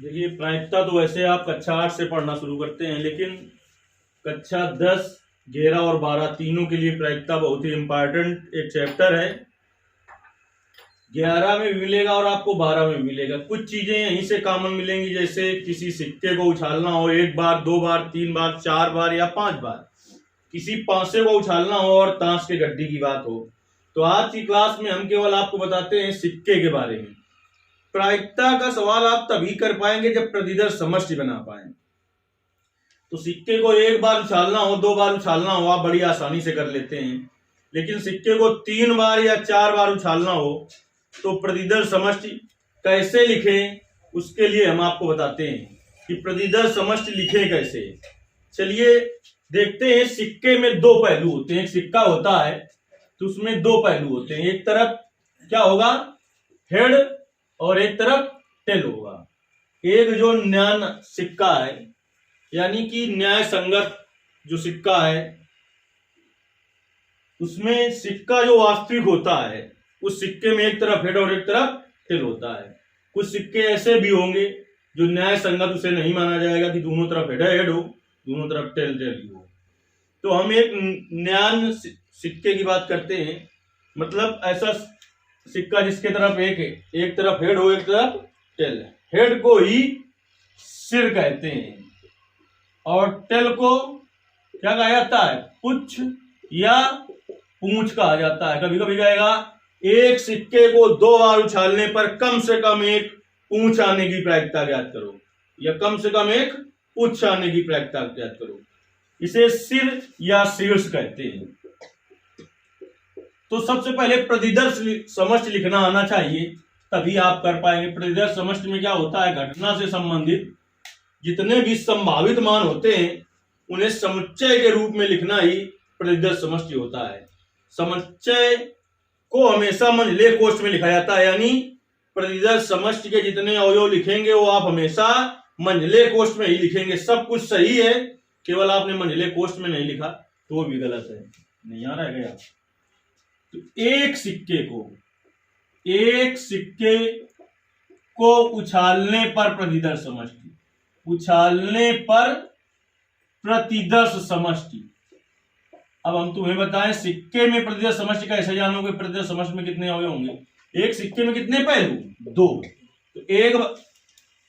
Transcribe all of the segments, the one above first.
देखिए, प्रायिकता तो वैसे आप कक्षा 8 से पढ़ना शुरू करते हैं, लेकिन कक्षा 10, 11 और 12 तीनों के लिए प्रायिकता बहुत ही इम्पोर्टेंट एक चैप्टर है। 11 में भी मिलेगा और आपको 12 में भी मिलेगा। कुछ चीजें यहीं से कॉमन मिलेंगी, जैसे किसी सिक्के को उछालना हो 1 बार, 2 बार, 3 बार, 4 बार या 5 बार, किसी पांसे को उछालना हो और ताश के गड्डी की बात हो। तो आज की क्लास में हम केवल आपको बताते हैं सिक्के के बारे में। प्रायिकता का सवाल आप तभी कर पाएंगे जब प्रतिदर्श समष्टि बना पाए। तो सिक्के को 1 बार उछालना हो, 2 बार उछालना हो, आप बड़ी आसानी से कर लेते हैं, लेकिन सिक्के को 3 बार या 4 बार उछालना हो तो प्रतिदर्श समष्टि कैसे लिखें, उसके लिए हम आपको बताते हैं कि प्रतिदर्श समष्टि लिखें कैसे। चलिए देखते हैं। सिक्के में 2 पहलू होते हैं। एक सिक्का होता है तो उसमें 2 पहलू होते हैं। एक तरफ क्या होगा, हेड, और एक तरफ टेल होगा। एक जो न्याय सिक्का है, यानी कि न्याय संगत जो सिक्का है, उसमें सिक्का जो वास्तविक होता है, उस सिक्के में एक तरफ हेड और एक तरफ टेल होता है। कुछ सिक्के ऐसे भी होंगे जो न्याय संगत, उसे नहीं माना जाएगा कि दोनों तरफ हेड हो, दोनों तरफ टेल ही हो। तो हम एक न्याय सिक्के की बात करते हैं, मतलब ऐसा सिक्का जिसके तरफ एक तरफ हेड हो, एक तरफ टेल। हेड को ही सिर कहते हैं और टेल को क्या कहा जाता है, पुच्छ या पूंछ कहा जाता है। कभी कभी कहेगा एक सिक्के को 2 बार उछालने पर कम से कम एक पूंछ आने की प्रायिकता ज्ञात करो, या कम से कम एक पुच्छ आने की प्रायिकता ज्ञात करो। इसे सिर या शीर्ष कहते हैं। तो सबसे पहले प्रतिदर्श समष्टि लिखना आना चाहिए, तभी आप कर पाएंगे। प्रतिदर्श समष्टि में क्या होता है, घटना से संबंधित जितने भी संभावित मान होते हैं उन्हें समुच्चय के रूप में लिखना ही प्रतिदर्श समष्टि होता है। समुच्चय को हमेशा मंझले कोष्ठ में लिखा जाता है, यानी प्रतिदर्श समष्टि के जितने अवयव लिखेंगे वो आप हमेशा मंझले कोष्ठ में ही लिखेंगे। सब कुछ सही है, केवल आपने मंझले कोष्ठ में नहीं लिखा तो वो भी गलत है। नहीं आ रहा है क्या? तो एक सिक्के को उछालने पर प्रतिदर्श समष्टि, उछालने पर प्रतिदर्श समष्टि। अब हम तुम्हें बताएं सिक्के में प्रतिदर्श समष्टि कैसे जानोगे। प्रतिदर्श समष्टि में कितने अवयव होंगे, एक सिक्के में कितने पहलू, 2।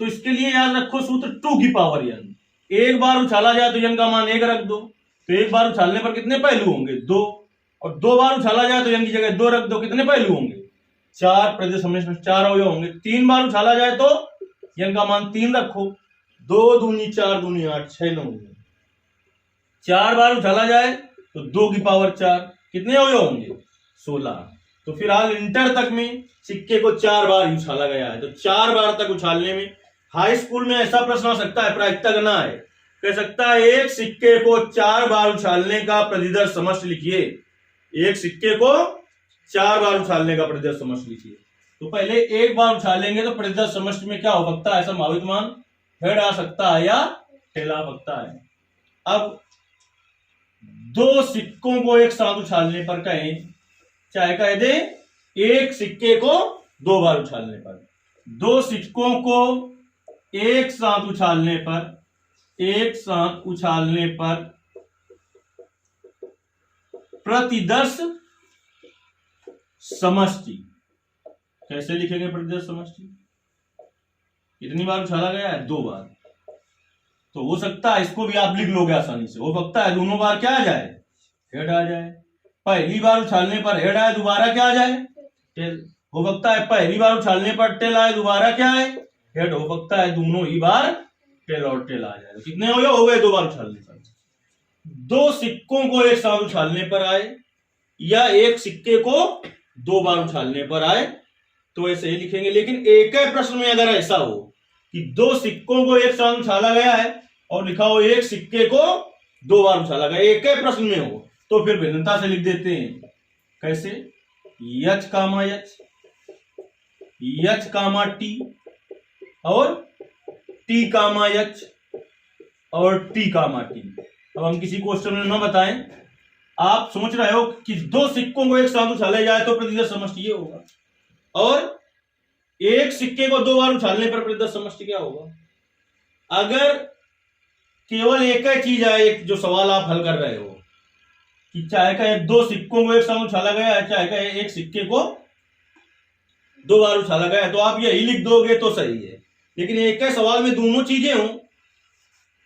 तो इसके लिए याद रखो सूत्र 2 की पावर n। एक बार उछाला जाए तो n का मान 1 रख दो, तो एक बार उछालने पर कितने पहलू होंगे, 2। और 2 बार उछाला जाए तो n की जगह 2 रख दो, कितने पहलू होंगे, 4। प्रतिदर्श समष्टि में 4 अवयव होंगे। 3 बार उछाला जाए तो n का मान 3 रखो, 2 दूनी 4 दूनी 8, 6 9। 4 बार उछाला जाए तो 2 की पावर 4, कितने अवयव होंगे, 16। तो फिलहाल इंटर तक में सिक्के को 4 बार उछाला गया है, तो 4 बार तक उछालने में हाई स्कूल में ऐसा प्रश्न आ सकता है, प्रायिकता करना है, कह सकता है एक सिक्के को 4 बार उछालने का प्रतिदर्श समष्टि लिखिए। एक सिक्के को 4 बार उछालने का प्रतिदर्श समष्टि लिखिए। तो पहले 1 बार उछालेंगे तो प्रतिदर्श समष्टि में क्या हो सकता है, संभावित मान हेड आ सकता है या टेल आ सकता है। अब 2 सिक्कों को एक साथ उछालने पर कहें, चाहे कह दे एक सिक्के को 2 बार उछालने पर, 2 सिक्कों को एक साथ उछालने पर प्रतिदर्श समष्टि कैसे लिखेंगे। प्रतिदर्श समष्टि कितनी बार उछाला गया है, 2 बार। तो हो सकता है इसको भी आप लिख लोगे आसानी से, हो सकता है दोनों बार क्या आ जाए, हेड आ जाए। पहली बार उछालने पर हेड आए, दोबारा क्या आ जाए, टेल। हो सकता है पहली बार उछालने पर टेल आए, दोबारा क्या आए, हेड। हो सकता है दोनों ही बार टेल और टेल आ जाए। कितने हो गए, 2 बार उछालने पर। 2 सिक्कों को एक साथ उछालने पर आए या एक सिक्के को 2 बार उछालने पर आए तो ऐसे ही लिखेंगे। लेकिन एक ही प्रश्न में अगर ऐसा हो कि 2 सिक्कों को एक साथ उछाला गया है और लिखा हो एक सिक्के को 2 बार उछाला गया, एक ही प्रश्न में हो, तो फिर भिन्नता से लिख देते हैं। कैसे, यच कामा यच, यच कामा टी, और टी कामा यच, और टी कामा टी। अब हम किसी क्वेश्चन में न बताएं, आप सोच रहे हो कि 2 सिक्कों को एक साथ उछाला जाए तो प्रतिदर्श समष्टि ये होगा, और एक सिक्के को 2 बार उछालने पर प्रतिदर्श समष्टि क्या होगा? अगर केवल एक ही चीज है, एक जो सवाल आप हल कर रहे हो कि चाहे का 2 सिक्कों को एक साथ उछाला गया है, चाहे का एक सिक्के को 2 बार उछाला गया है, तो आप यही लिख दोगे तो सही है। लेकिन एक ही सवाल में दोनों चीजें हो,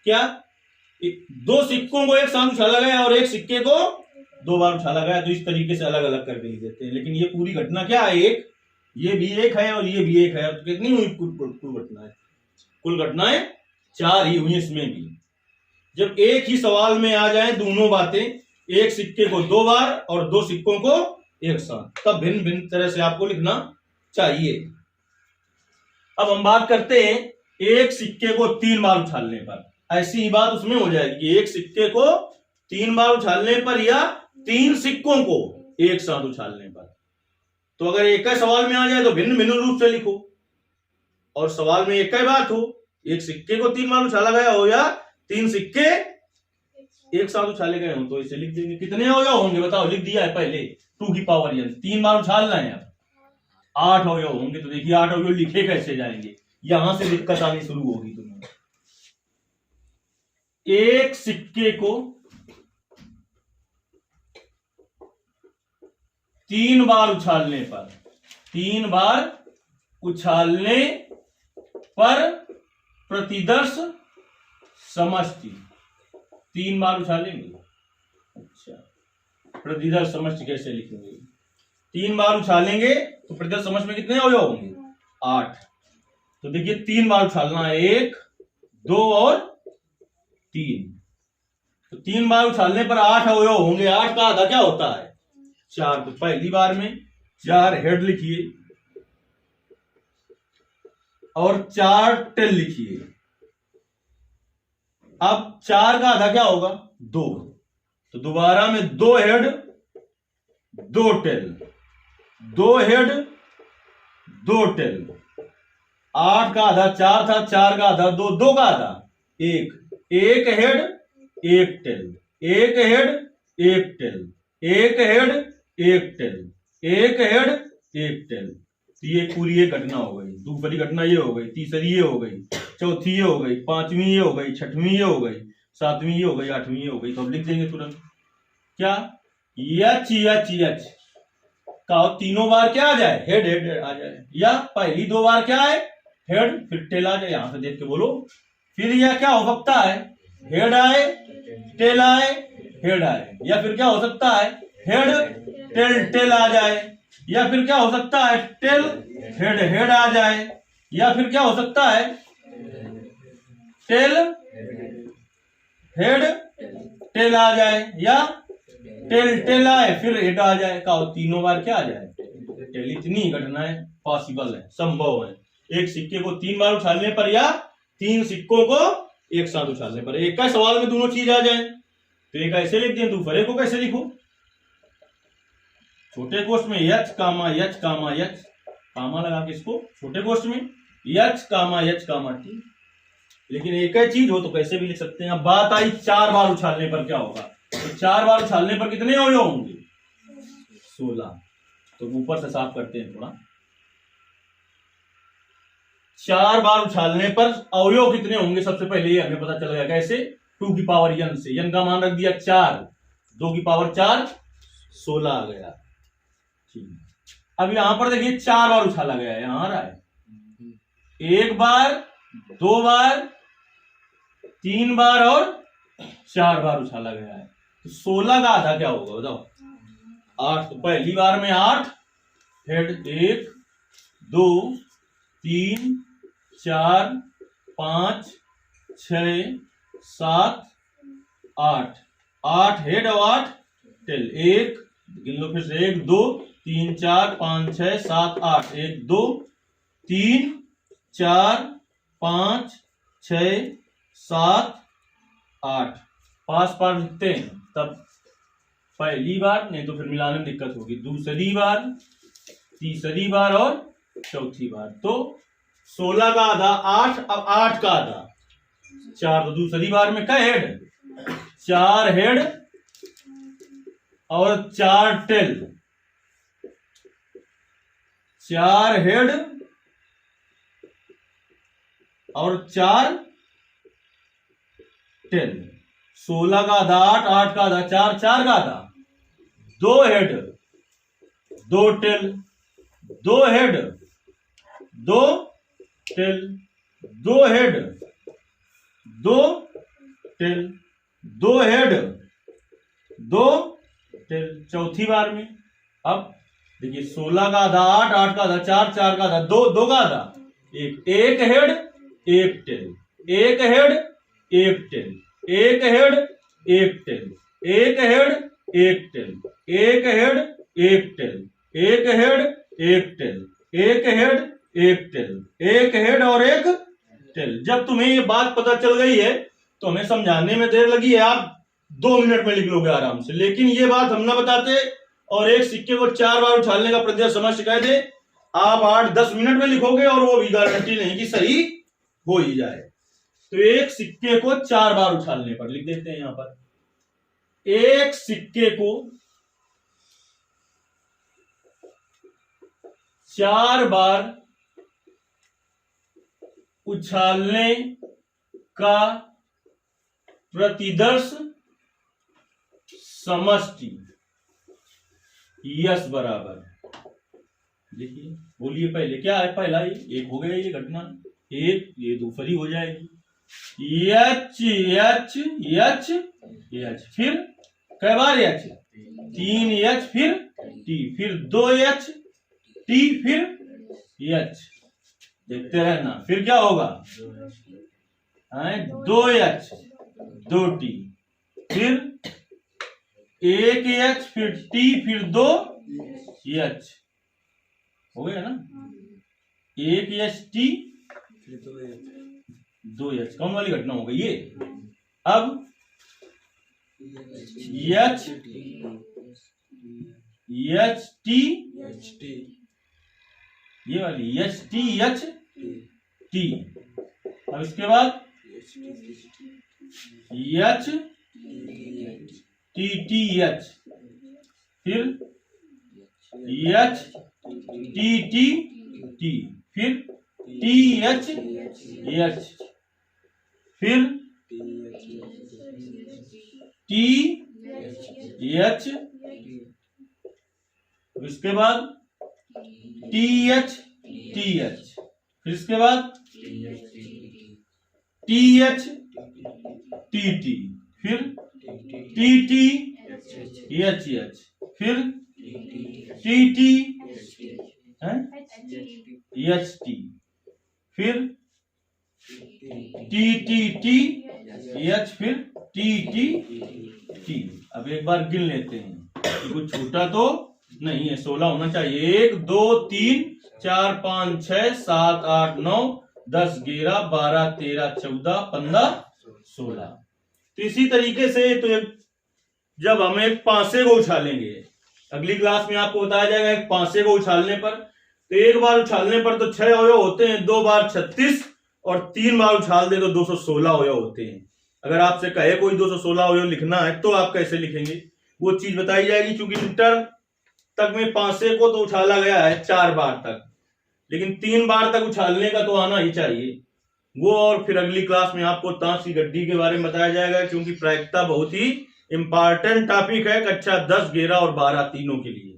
क्या 2 सिक्कों को एक साथ उछाला गया और एक सिक्के को 2 बार उछाला गया, तो इस तरीके से अलग अलग करके लिख देते हैं। लेकिन ये पूरी घटना क्या है? एक, ये भी एक है और ये भी एक है, तो कितनी हुई कुल घटनाएं? कुल घटनाएं 4 ही हुई इसमें भी। जब एक ही सवाल में आ जाए दोनों बातें, एक सिक्के को 2 बार और 2 सिक्कों को एक साथ, तब भिन्न भिन्न तरह से आपको लिखना चाहिए। अब हम बात करते हैं एक सिक्के को 3 बार उछालने पर। ऐसी ही बात उसमें हो जाएगी कि एक सिक्के को 3 बार उछालने पर या 3 सिक्कों को एक साथ उछालने पर। तो अगर एक ही सवाल में आ जाए तो भिन्न भिन्न रूप से लिखो, और सवाल में एक ही बात हो, एक सिक्के को 3 बार उछाला गया हो या 3 सिक्के एक साथ उछाले गए हो, तो इसे लिख देंगे। कितने अवयव होंगे बताओ? लिख दिया है पहले 2 की पावर n, 3 बार उछालना है, अब 8 अवयव होंगे। तो देखिए 8 अवयव लिखे कैसे जाएंगे, यहां से दिक्कत आनी शुरू होगी तुम्हें। एक सिक्के को 3 बार उछालने पर, 3 बार उछालने पर प्रतिदर्श समष्टि, 3 बार उछालेंगे। अच्छा, प्रतिदर्श समष्टि कैसे लिखेंगे? 3 बार उछालेंगे तो प्रतिदर्श समष्टि में कितने अवयव होंगे? 8। तो देखिए 3 बार उछालना है, 1, 2 और 3। तो 3 बार उछालने पर 8 अवयव होंगे। 8 का आधा क्या होता है? 4। तो पहली बार में 4 हेड लिखिए और 4 टेल लिखिए। अब 4 का आधा क्या होगा? 2। तो दोबारा में 2 हेड 2 टेल, 2 हेड 2 टेल। 8 का आधा 4 था, 4 का आधा 2, 2 का आधा 1, 1 head 1 tail, 1 head 1 tail, 1 head 1 tail, 1 head 1 tail. तो ये पूरी एक घटना हो गई। दूसरी घटना ये हो गई, तीसरी ये हो गई, चौथी ये हो गई, 5वीं ये हो गई, 6वीं ये हो गई, 7वीं ये हो गई, 8वीं ये हो गई। तो अब लिख देंगे तुरंत क्या? यच यच यच का तीनों बार क्या आ जाए? हेड हेड आ जाए, या पहली 2 बार क्या है? हेड, फिर टेल आ जाए। यहां से देख के बोलो। फिर यह क्या हो सकता है? हेड आए, टेल आए, हेड आए, या फिर क्या हो सकता है? हेड टेल टेल आ जाए, या फिर क्या हो सकता है? टेल हेड हेड आ जाए, या फिर क्या हो सकता है? टेल हेड टेल आ जाए, या टेल टेल आए फिर हेड आ जाए। का तीनों बार क्या आ जाए? टेल। इतनी घटनाएं पॉसिबल है, संभव है। एक सिक्के को 3 बार उछालने पर या 3 सिक्कों को एक साथ उछालने पर। एक का सवाल में दोनों चीज आ जाए तो एक ऐसे लिख दें, दूसरे को कैसे लिखो? छोटे कोष्ठ में यच कामा यच कामा यच, कामा लगा के इसको छोटे कोष्ठ में यच कामा टी। लेकिन एक ही चीज हो तो कैसे भी लिख सकते हैं। अब बात आई 4 बार उछालने पर क्या होगा? तो 4 बार उछालने पर कितने अवयव होंगे? 16। तो ऊपर से साफ करते हैं थोड़ा। 4 बार उछालने पर अवयव कितने होंगे? सबसे पहले ये हमें पता चल गया। कैसे? 2 की पावर n से। n का मान रख दिया 4, 2 की पावर 4, 16 आ गया। ठीक। अब यहां पर देखिए 4 बार उछाला गया है, यहां आ रहा है 1 बार, 2 बार, 3 बार और 4 बार उछाला गया है। तो 16 का आधा क्या होगा बताओ? 8। तो पहली बार में 8 हेड, 1, 2, 3, 4, 5, 6, 7, 8। 8 हेड और 8 टेल। 1 गिन लो फिर से, 1, 2, 3, 4, 5, 6, 7, 8। 1, 2, 3, 4, 5, 6, 7, 8। 5 बार लिखते हैं तब पहली बार, नहीं तो फिर मिलाने में दिक्कत होगी। दूसरी बार, तीसरी बार और चौथी बार। तो 16 का आधा 8, अब 8 का आधा 4। तो दूसरी बार में क्या हेड? 4 हेड और 4 टेल। 4 हेड और 4 टेल। 16 का आधा 8, 8 का आधा 4, 4 का आधा 2 head 2 tail, 2 head 2 tail, 2 head 2 tail, 2 head 2 tail चौथी बार में। अब देखिए 16 का आधा 8, 8 का आधा 4, 4 का आधा 2, 2 का आधा 1, 1 head 1 tail, 1 head 1 tail, 1 head 1 tail, 1 head 1 tail, 1 head 1 tail, 1 head 1 tail, 1 head 1 tail, 1 head और 1 टेल। जब तुम्हें ये बात पता चल गई है तो हमें समझाने में देर लगी है, आप 2 मिनट में लिख लोगे आराम से। लेकिन ये बात हम ना बताते और एक सिक्के को 4 बार उछालने का प्रतिशत समझ सिखाए थे, आप 8-10 मिनट में लिखोगे और वो भी गारंटी नहीं कि सही हो ही जाए। तो एक सिक्के को 4 बार उछालने पर लिख देते हैं यहां पर, एक सिक्के को 4 बार उछालने का प्रतिदर्श समष्टि यस बराबर, देखिए बोलिए पहले क्या है, पहला एक हो गया ये घटना, एक ये दूसरी हो जाएगी एच एच एच एच, फिर कई बार एच 3 एच, फिर टी, फिर 2 एच टी, फिर एच, देखते रहना। फिर क्या होगा 2 एच 2 टी, फिर 1 एच, फिर टी, फिर 2 एच, हो गया ना, 1 एच टी 2 एच, कौन वाली घटना हो गई ये। अब एच एच टी, ये वाली एच टी एच टी, अब इसके बाद एच टी टी एच, फिर एच टी टी टी, फिर टी एच एच, फिर टी एच, इसके बाद टी एच फिर इसके बाद टी एच टी, फिर टी टी एच एच, फिर टी टी एच टी, फिर टी टी टी एच, फिर टी टी टी। अब एक बार गिन लेते हैं कि कुछ छूटा तो नहीं है, 16 होना चाहिए। 1 2 3 4 5 6 7 8 9 10 11 12 13 14 15 16। तो इसी तरीके से तो जब हम एक पांसे को उछालेंगे, अगली क्लास में आपको बताया जाएगा एक पांसे को उछालने पर, तो एक बार उछालने पर तो 6 अवयव होते हैं, 2 बार 36 और 3 बार उछाल दे तो 216 अवयव होते हैं। अगर आपसे कहे कोई 216 अवयव लिखना है तो आप कैसे लिखेंगे, वो चीज बताई जाएगी। क्योंकि इंटर तक में पांसे को तो उछाला गया है 4 बार तक, लेकिन 3 बार तक उछालने का तो आना ही चाहिए वो। और फिर अगली क्लास में आपको ताश की गड्डी के बारे में बताया जाएगा, क्योंकि प्रायिकता बहुत ही इंपॉर्टेंट टॉपिक है कक्षा 10, 11 और 12 तीनों के लिए।